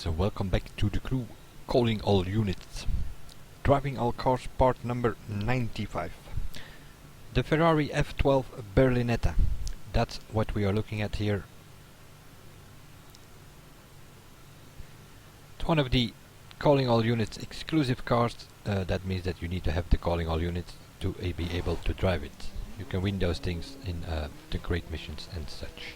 guys, welcome back to the crew. Calling all units. Driving all cars, part number 95. The Ferrari F12 Berlinetta. That's what we are looking at here. It's one of the calling all units exclusive cars. That means that you need to have the calling all units to be able to drive it. You can win those things in the great missions and such,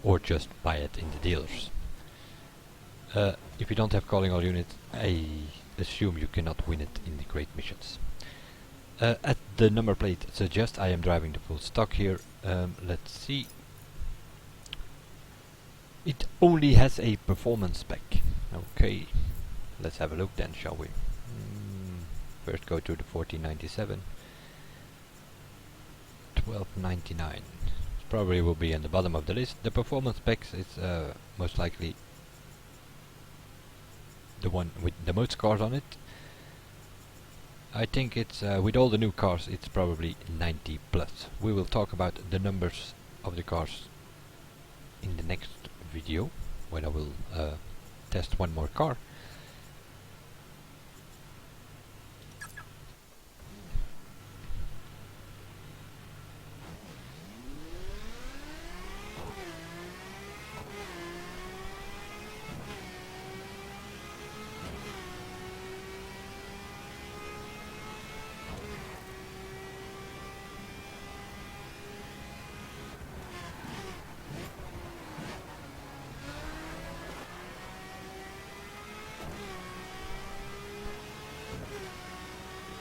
or just buy it in the dealers. If you don't have calling all units, I assume you cannot win it in the great missions. At the number plate suggests, I am driving the full stock here. Let's see. It only has a performance spec. Okay, let's have a look then, shall we? First go to the 1497. 1299. Probably will be in the bottom of the list. The performance specs is most likely the one with the most cars on it. I think it's with all the new cars it's probably 90 plus. We will talk about the numbers of the cars in the next video when I will test one more car.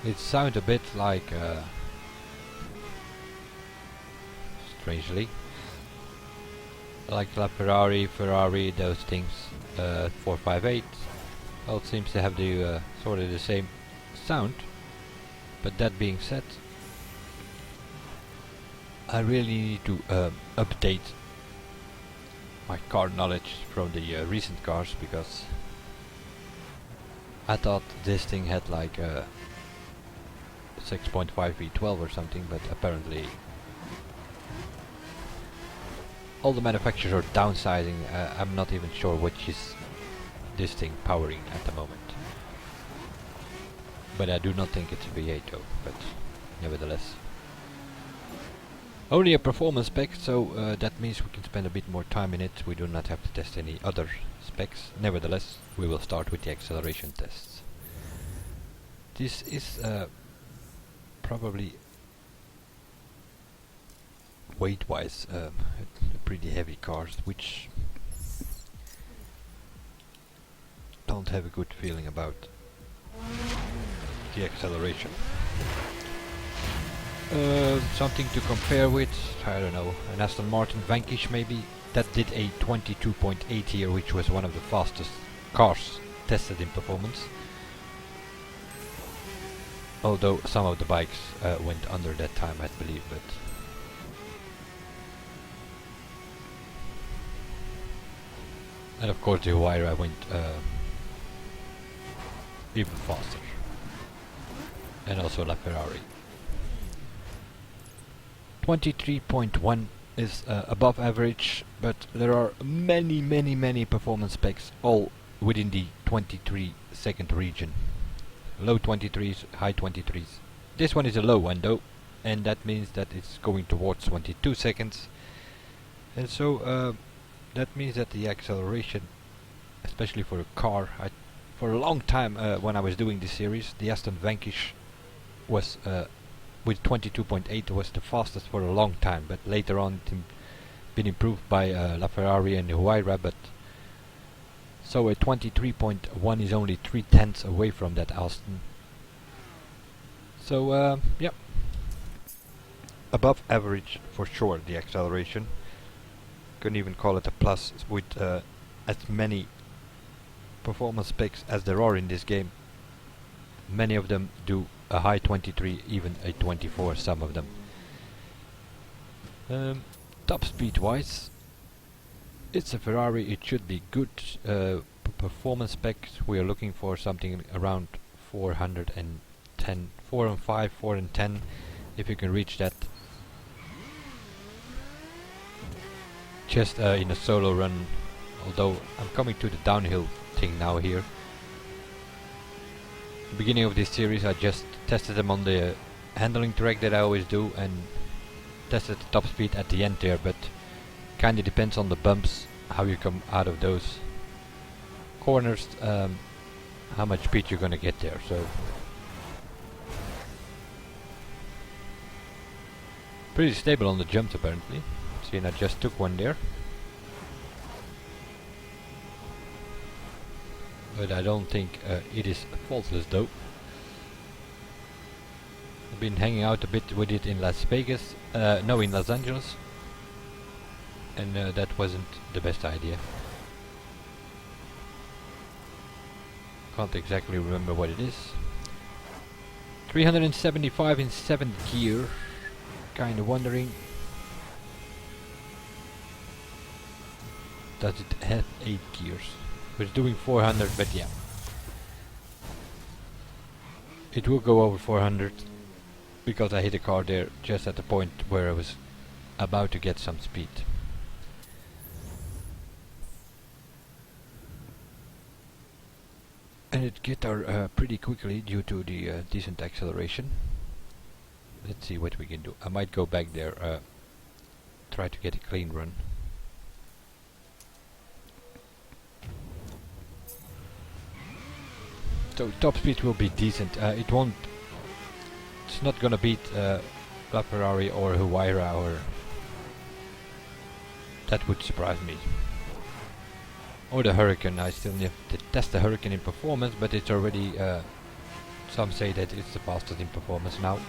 It sounds a bit like, strangely, like La Ferrari, those things, 458. Well, it seems to have the sort of the same sound. But that being said, I really need to update my car knowledge from the recent cars, because I thought this thing had like 6.5 V12 or something, but apparently all the manufacturers are downsizing. I'm not even sure which is this thing powering at the moment, but I do not think it's a V8 though, but nevertheless. Only a performance spec, so that means we can spend a bit more time in it. We do not have to test any other specs. Nevertheless, we will start with the acceleration tests. This is probably weight-wise a pretty heavy cars, which don't have a good feeling about the acceleration. Something to compare with, I don't know, an Aston Martin Vanquish maybe, that did a 22.8 here, which was one of the fastest cars tested in performance. Although some of the bikes went under that time, I believe, but and of course the Huayra went even faster, and also La Ferrari. 23.1 is above average, but there are many performance specs all within the 23 second region. Low 23s, high 23s. This one is a low one though, and that means that it's going towards 22 seconds. And so that means that the acceleration, especially for a car, for a long time when I was doing this series, the Aston Vanquish was with 22.8 was the fastest for a long time, but later on it's been improved by La Ferrari and the Huayra, but so a 23.1 is only 3/10 away from that Aston. So yeah, above average for sure the acceleration. Couldn't even call it a plus with as many performance specs as there are in this game. Many of them do a high 23, even a 24, some of them. Top speed wise, it's a Ferrari, it should be good. Performance specs, we are looking for something around 410, 4 and 5, 4 and 10, if you can reach that. Just in a solo run, although I'm coming to the downhill thing now here. Beginning of this series I just tested them on the handling track that I always do, and tested the top speed at the end there, but kinda depends on the bumps how you come out of those corners, how much speed you're gonna get there. So pretty stable on the jumps apparently. See, and I just took one there, but I don't think it is faultless though. I've been hanging out a bit with it in Las Vegas, no, in Los Angeles, and that wasn't the best idea. Can't exactly remember what it is. 375 in 7th gear. Kinda wondering, does it have 8 gears? It's doing 400, but yeah, it will go over 400 because I hit a car there just at the point where I was about to get some speed. And it get there pretty quickly due to the decent acceleration. Let's see what we can do. I might go back there, try to get a clean run. So top speed will be decent. It won't. It's not gonna beat La Ferrari or Huayra, or that would surprise me. Or the Hurricane. I still need to test the Hurricane in performance, but it's already. Some say that it's the fastest in performance now.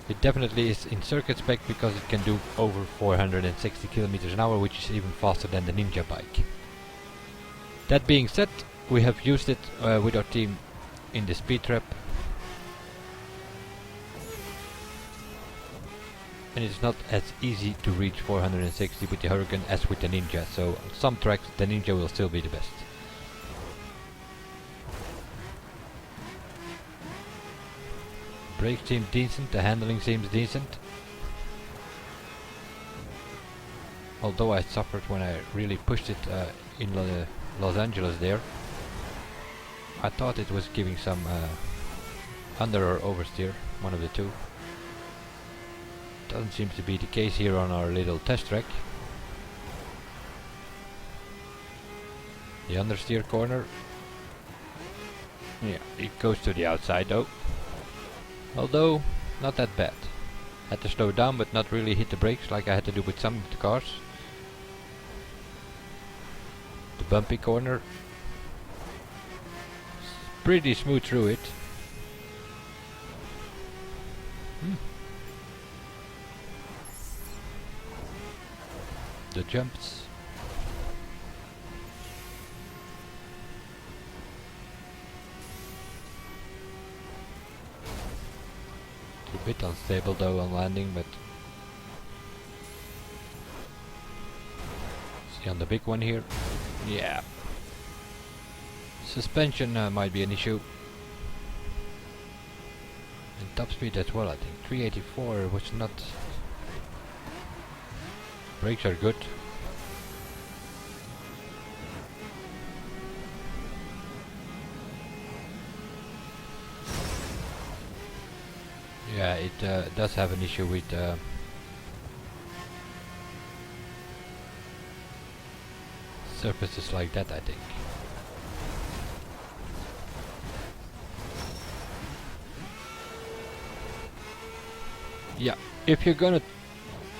It definitely is in circuit spec because it can do over 460 kilometers an hour, which is even faster than the Ninja bike. That being said, we have used it with our team in the speed trap, and it's not as easy to reach 460 with the Hurricane as with the Ninja, so on some tracks the Ninja will still be the best. Brakes seem decent, the handling seems decent. Although I suffered when I really pushed it in Los Angeles there. I thought it was giving some under or oversteer, one of the two. Doesn't seem to be the case here on our little test track. The understeer corner. Yeah, it goes to the outside though. Although, not that bad. Had to slow down but not really hit the brakes like I had to do with some of the cars. The bumpy corner. Pretty smooth through it. The jumps. A bit unstable though on landing, but see on the big one here. Yeah. Suspension might be an issue. And top speed as well, I think. 384 was not. Brakes are good. Yeah, it does have an issue with surfaces like that, I think. Yeah, if you're gonna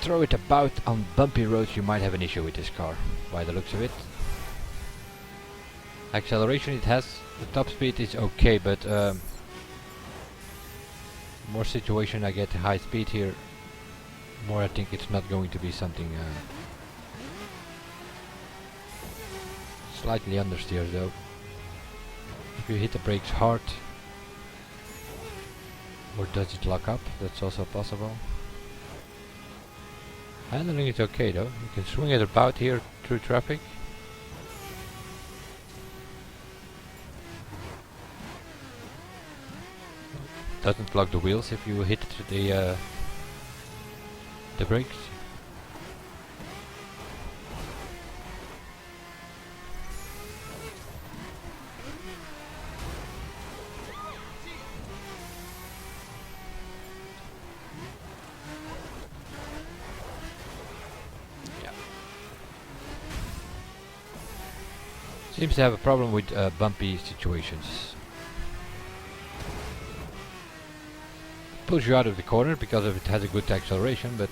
throw it about on bumpy roads, you might have an issue with this car, by the looks of it. Acceleration it has, the top speed is okay, but more situation I get high speed here, more I think it's not going to be something slightly understeer though. If you hit the brakes hard, or does it lock up? That's also possible. Handling is okay though, you can swing it about here through traffic. Doesn't lock the wheels if you hit the brakes. Seems to have a problem with bumpy situations. Pulls you out of the corner because of it has a good acceleration, but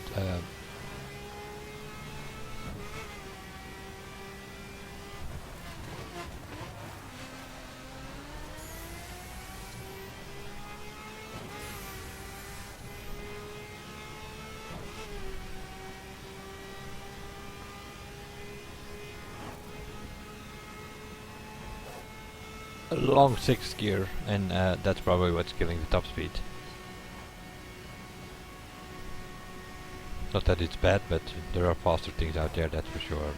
a long 6th gear, and that's probably what's killing the top speed. Not that it's bad, but there are faster things out there, that's for sure.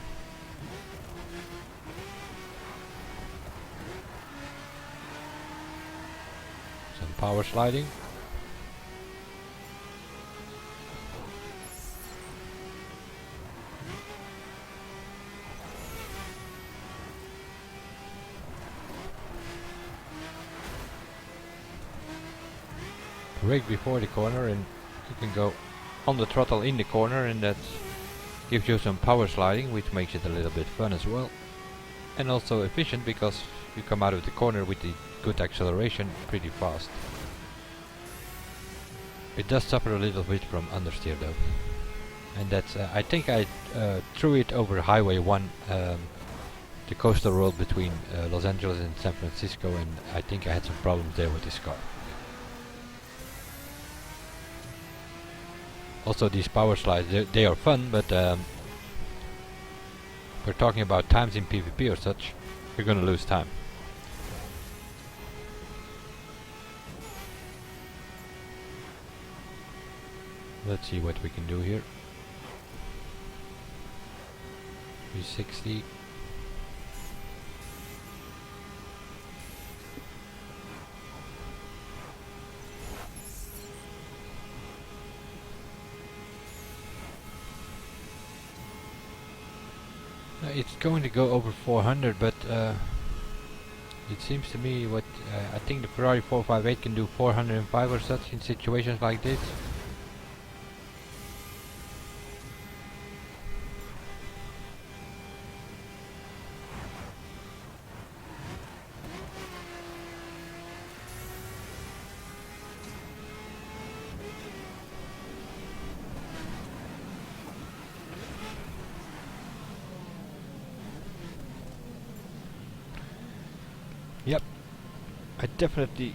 Some power sliding. Brake before the corner, and you can go on the throttle in the corner, and that gives you some power sliding, which makes it a little bit fun as well, and also efficient because you come out of the corner with the good acceleration pretty fast. It does suffer a little bit from understeer though, and that's I think I threw it over Highway 1, the coastal road between Los Angeles and San Francisco, and I think I had some problems there with this car. Also, these power slides, they are fun, but we're talking about times in PvP or such, you're gonna lose time. Let's see what we can do here. 360. It's going to go over 400, but it seems to me what I think the Ferrari 458 can do 405 or such in situations like this. Yep, I definitely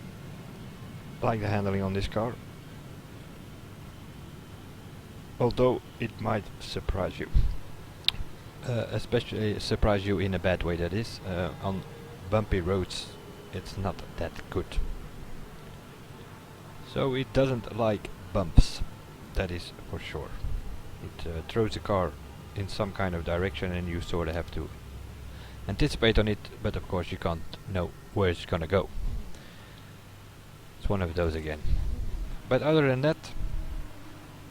like the handling on this car, although it might surprise you, especially surprise you in a bad way, that is. On bumpy roads it's not that good, so it doesn't like bumps, that is for sure. It throws the car in some kind of direction and you sort of have to anticipate on it, but of course you can't know where it's gonna go. It's one of those again. But other than that,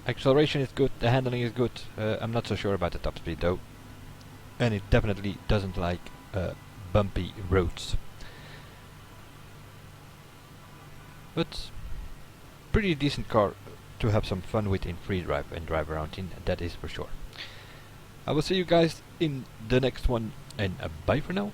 acceleration is good, the handling is good. I'm not so sure about the top speed though, and it definitely doesn't like bumpy roads. But pretty decent car to have some fun with in free drive and drive around in, that is for sure. I will see you guys in the next one, and bye for now.